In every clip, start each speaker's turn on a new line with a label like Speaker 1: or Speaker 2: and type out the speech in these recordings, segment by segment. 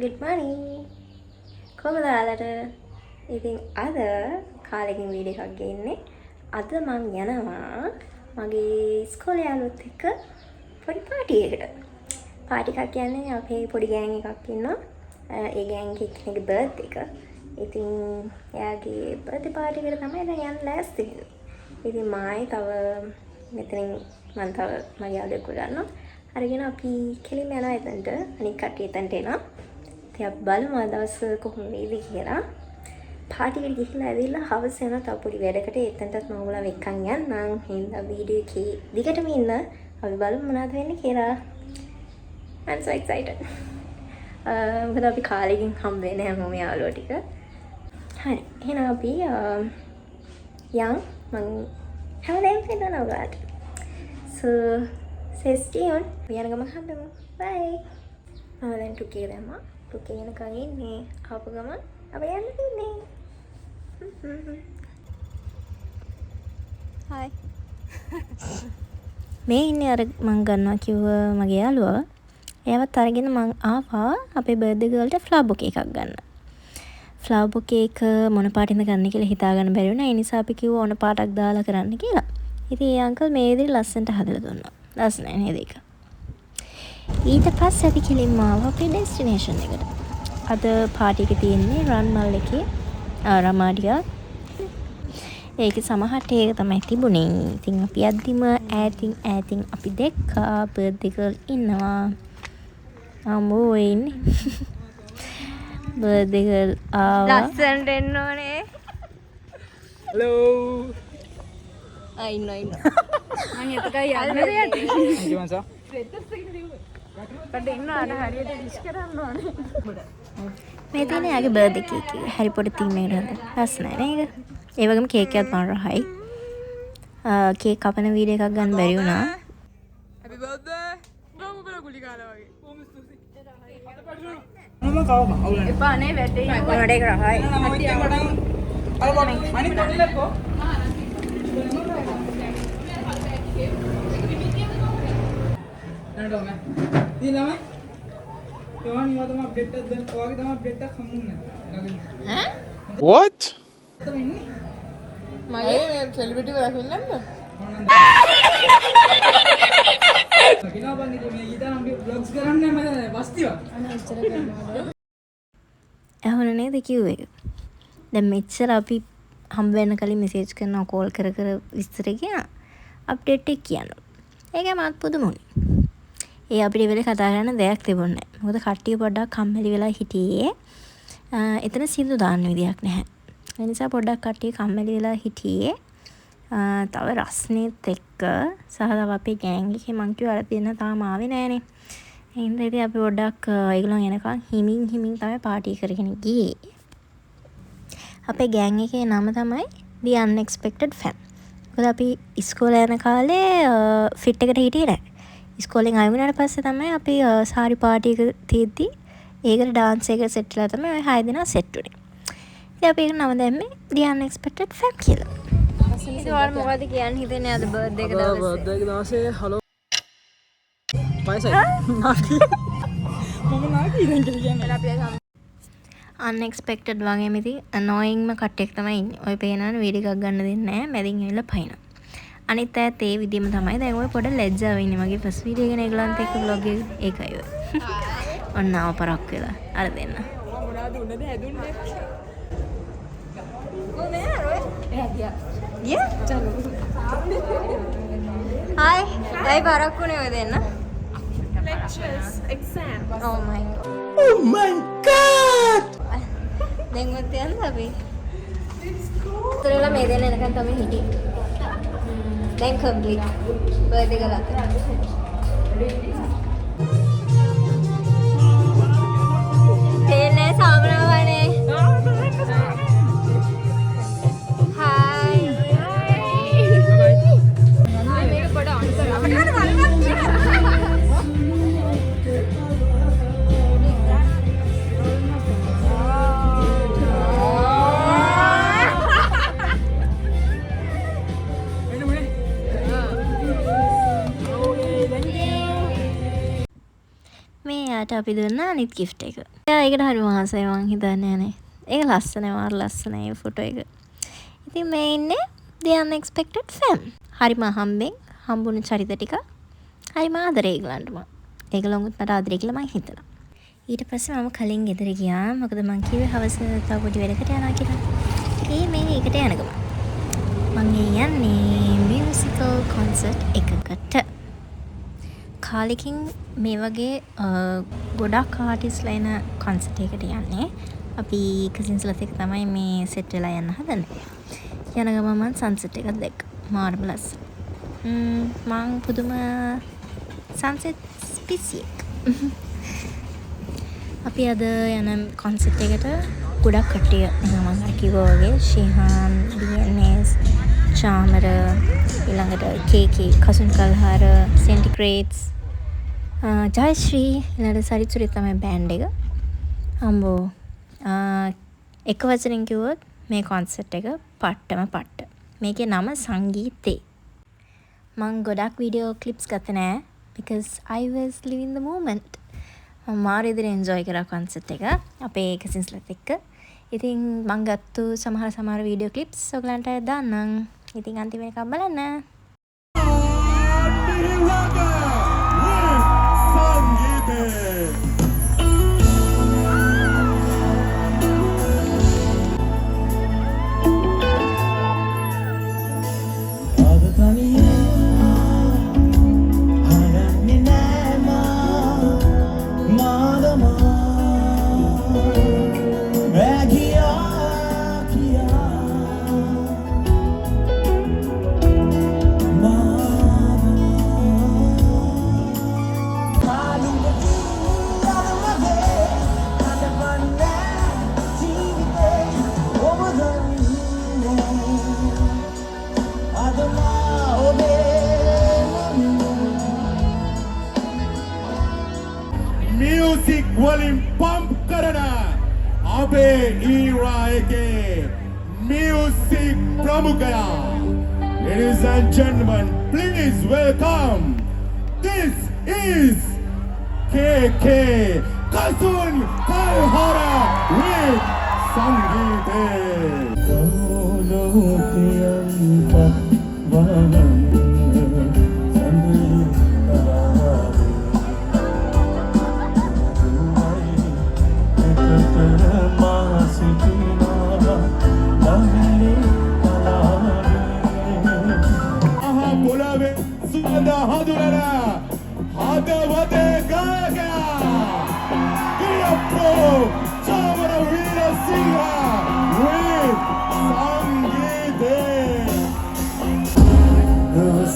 Speaker 1: good morning. කොහමද ඔයාලට? ඉතින් අද කාලෙකින් වීඩියෝ එකක් ගේන්නේ. අද මම යනවා මගේ ඉස්කෝලේ යාළුවොත් එක්ක පොඩි පාටි එකකට. පාටි එකක් කියන්නේ අපේ පොඩි ගෑන් එකක් ඉන්නවා. ඒ ගෑන් එකේ කෙනෙක්ගේ බර්ත්ඩේ එක. ඉතින් එයාගේ බර්ත්ඩේ පාටි එකට තමයි දැන් යන්න ලෑස්ති වෙන්නේ. ඉතින් මායි තව මෙතනින් මම තව මගේ යාළුවෙක්ව ගන්නවා. අරගෙන අපි කෙලින්ම යනවා එතනට. අනිත් කට්ටිය එතනට එනවා. ඉතින් අපි බලමු අද දවස් කොහොම වේද කියලා. පාටි එකට ගිහිල්ලා ඇවිල්ලා හවස යනවා තව පොඩි වැඩකට. එතනටත් මම ඔයාලව එක්කන් යන්නම්. හින්දා වීඩියෝ එකේ දිගටම ඉන්න. අපි බලමු මොනවද වෙන්නේ කියලා. I'm so excited. මොකද අපි කාලෙකින් හම්බ වෙන්නේ හැමෝම යාළුවෝ ටික. හරි. එහෙනම් අපි යන් මම හැමදේම කියනවා ඔයාලට. So stay tuned. We are going to come. Bye. මම දැන් ටුකේ දැම්මා. ටුකේ යනකන් ඉන්නේ. ආපු ගමන් අපි යන්න තින්නේ. Hi. මේ ඉන්නේ අර මං ගන්නවා කිව්ව මගේ යාළුවා. එයාවත් අරගෙන මං ආවා අපේ බර්ත්ඩේ ගර්ල්ට ෆ්ලවර් බොකේ එකක් ගන්න. ෆ්ලවර් බොකේ එක මොන පාටින්ද ගන්න කියලා හිතාගන්න බැරි වුණා. ඒ නිසා අපි කිව්වා ඕන පාටක් දාලා කරන්න කියලා. ඉතින් ඒ අංකල් මේ විදිහට ලස්සනට හදලා දුන්නා. ලස්සනයි නේද ඒක? ඊට පස්සේ අපි කෙලින්ම ආවා අපේ ඩෙස්ටිනේෂන් එකට. අද පාටි එක තියෙන්නේ රන්මල් එකේ රමාඩියා. ඒක සමහරට ඒක තමයි තිබුණේ. ඉතින් අපි අද්දිම ඈතින් අපි දැක්කා බර්ත්ඩේ ගර්ල් ඉන්නවා. අම්මෝ ඉන්නේ. බර්ත්ඩේ ගර්ල් ආවා. ලස්සනට එන්න ඕනේ.
Speaker 2: Hello.
Speaker 1: ඉන්න. මම එතකයි
Speaker 2: Thank you, Mansa.
Speaker 1: මේ තියෙන යාගේ බර්ත්ඩේ කේක් එක. හැරි පොටි තීම් එකකට හදලා. ලස්සනයි නේද? ඒ වගේම කේක් එකත් මම රහයි. කේක් කපන වීඩියෝ එකක් ගන්න බැරි වුණා.
Speaker 2: Happy birthday. ගාමු බල ගුලි කාලා වගේ. කොහොම ස්තුති. මම කවම අවුලන්නේ.
Speaker 1: එපා නේ වැටේ. මොනට ඒක රහයි.
Speaker 2: අර මණි පොඩිලකෝ. නඩෝ මම. දිනම. තෝන් ඉව තමයි අප්ඩේට් එකක් දෙන්න. ඔයාගේ තමයි අප්ඩේට් එකක් හම්බුනේ නැහැ.
Speaker 1: ඈ?
Speaker 3: What?
Speaker 1: මගේ සෙලිබ්‍රිටි වලක් වෙන්නද?
Speaker 2: කිනා බංගි මේ ඊතන අපි vlogs කරන්නේ මම වස්තිවා.
Speaker 1: ඇහුණ නේද කිව්වේ? දැන් මෙච්චර අපි හම්බ වෙන්න කලින් මෙසේජ් කරනවා කෝල් කර විස්තර කියන අප්ඩේට් එක කියනවා. ඒකයි මාත් පුදුමුනේ. ඒ අපිට වෙලේ කතා කරන්න දෙයක් තිබුණේ නැහැ. මොකද කට්ටිය පොඩ්ඩක් කම්මැලි වෙලා හිටියේ. එතන සින්දු දාන්න විදියක් නැහැ. ඒ නිසා පොඩ්ඩක් කට්ටිය කම්මැලි වෙලා හිටියේ. තව රස්නේත් එක්ක සහ තව අපේ ගෑන් එකේ මං කිව්වා අර දෙන්න තාම ආවේ නැහනේ. ඒ හින්දා ඉතින් අපි පොඩ්ඩක් ඒගොල්ලෝ එනකන් හිමින් තමයි පාටි කරගෙන ගියේ. අපේ ගෑන් එකේ නම තමයි The Unexpected Fam. මොකද අපි ඉස්කෝලේ යන කාලේ ෆිට් එකට හිටියේ නැහැ. ඉස්කෝලෙන් ආයෙ වුණාට පස්සේ තමයි අපි සාරි පාටි එක තියෙද්දි ඒකට ඩාන්ස් එක සෙට් වෙලා තමයි ඔය 6 දෙනා සෙට් වුනේ. ඉතින් අපි ඒක නම දැම්මේ The Unexpected Fam කියලා. ඉතින් ඔයාලා මොකද කියන්න හිතන්නේ අද බර්ත්ඩේ එක දවසේ?
Speaker 2: බර්ත්ඩේ එක දවසේ හලෝ. වයසයි. මම නාකි ඉතින් කියන්නේ.
Speaker 1: අපි unexpected වගේම ඉතින් annoyingම කට්ටියක් තමයි ඉන්නේ. ඔය පේනවනේ වීඩියෝ එකක් ගන්න දෙන්නේ නැහැ. මැදින් ඇවිල්ලා පයින්නවා. අනිත් අයත් ඒ විදිහම තමයි. දැන් ඔය පොඩ ලැජ්ජාව ඉන්නේ. මගේ ෆස්ට් වීඩියෝ එක ඒගොල්ලන්ත් එක්ක vlog එක ඒකයි ඔය. ඔන්න ආව පරක් වෙලා. අර දෙන්න.
Speaker 2: මොනවද උනද හැදුන්නේ?
Speaker 1: කොහේ ආරෝ? එහා ගියා. ගියා? චලෝ. Hi. දැයි පරක් උනේ ඔය දෙන්න.
Speaker 4: Lectures, exam.
Speaker 1: Oh my god.
Speaker 3: Oh my god!
Speaker 1: දැන් ඔත් යන්න අපි. උතරලා මේ දෙන්න එනකන් තමයි හිටියේ. දැන් කම්ප්ලීට්. බර්ත්ඩේ ගලක්. තේන්නේ සාමනවනේ. හායි. මේක පොඩ ඔන් කරලා. එයාට අපි දුන්නා අනිත් gift එක. එයා ඒකට හරි මහසයි මං හිතන්නේ නේ. ඒක ලස්සනයි මාර ලස්සනයි ඒ ෆොටෝ එක. ඉතින් මේ ඉන්නේ the unexpected fam. හරිම හම්බෙන් හම්බුණු චරිත ටික. හරිම ආදරේ ඒගොල්ලන්ට මම. ඒගොල්ලොන්ත් මට ආදරේ කියලා මං හිතනවා. ඊට පස්සේ මම කලින් ගෙදර ගියා. මොකද මං කිව්වේ හවස තව පොඩි වැඩකට යනවා කියලා. මේ එකට යන ගමන් මං යන්නේ මියුසිකල් කොන්සර්ට් එකකට. කාලෙකින් මේ වගේ ගොඩක් ආටිස්ලා එන කොන්සර්ට් එකකට යන්නේ. අපි කසින්ස්ලත් එක්ක තමයි මේ සෙට් වෙලා යන්න හදන්නේ. යන ගමන් මං සන්සෙට් එකක් දැක්කා. මාරම ලස්සන. මං පුදුම සන්සෙට් ස්පීසියෙක්. අපි අද යන කොන්සර්ට් එකට ගොඩක් කට්ටිය මම අර කිව්වා වගේ ශිහාන්, DNS, චාමර, ඊළඟට KK, කසුන් කල්හාර, සෙන්ටිග්‍රේඩ්ස්, ජයශ්‍රී, ඊළඟට සරිත්සුරි තමයි බෑන්ඩ් එක. අම්බෝ එක වචනෙන් කිව්වොත් මේ කොන්සර්ට් එක පට්ටම පට්ට. මේකේ නම සංගීතේ. මං ගොඩක් වීඩියෝ ක්ලිප්ස් ගත්තේ නෑ because I was living the moment. මම මාර ඉදිරිය එන්ජොයි කරා කොන්සර්ට් එක අපේ කසින්ස්ලත් එක්ක. ඉතින් මං ගත්තු සමහර වීඩියෝ ක්ලිප්ස් ඔයගලන්ට දාන්නම්. ඉතින් අන්තිම එක බලන්න.
Speaker 3: म्यूजिक वॉल्यूम पंप करना अबे ईरा के music प्रमुखया ladies and gentlemen please welcome this is KK Kasun Kalhara with Sangeete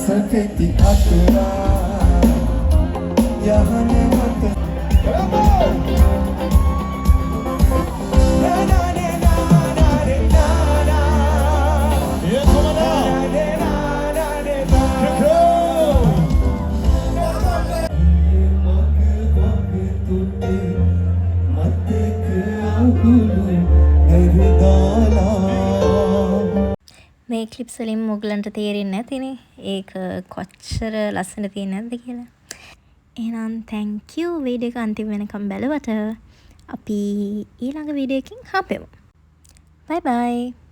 Speaker 5: सकती अतरा यहाँ मत
Speaker 1: මේ ක්ලිප්ස් වලින් මොගලන්ට තේරෙන්නේ නැතිනේ ඒක කොච්චර ලස්සන තියෙන්නේ නැද්ද කියලා. එහෙනම් thank you වීඩියෝ එක අන්තිම වෙනකම් බැලුවට. අපි ඊළඟ වීඩියෝ එකකින් හම්බෙමු. bye bye.